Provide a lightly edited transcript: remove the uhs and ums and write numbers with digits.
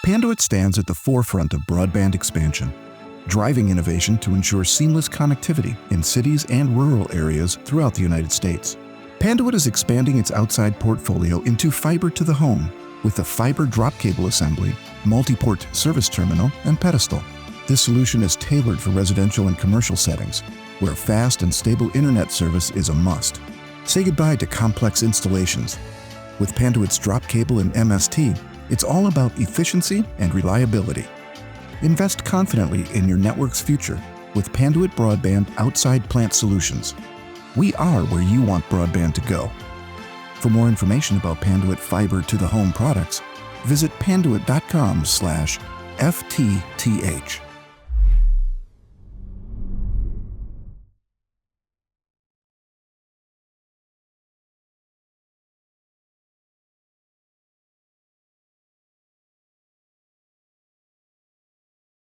Panduit stands at the forefront of broadband expansion, driving innovation to ensure seamless connectivity in cities and rural areas throughout the United States. Panduit is expanding its outside portfolio into fiber to the home with a fiber drop cable assembly, multi-port service terminal, and pedestal. This solution is tailored for residential and commercial settings, where fast and stable internet service is a must. Say goodbye to complex installations. With Panduit's drop cable and MST, it's all about efficiency and reliability. Invest confidently in your network's future with Panduit Broadband Outside Plant Solutions. We are where you want broadband to go. For more information about Panduit Fiber to the Home products, visit panduit.com/FTTH.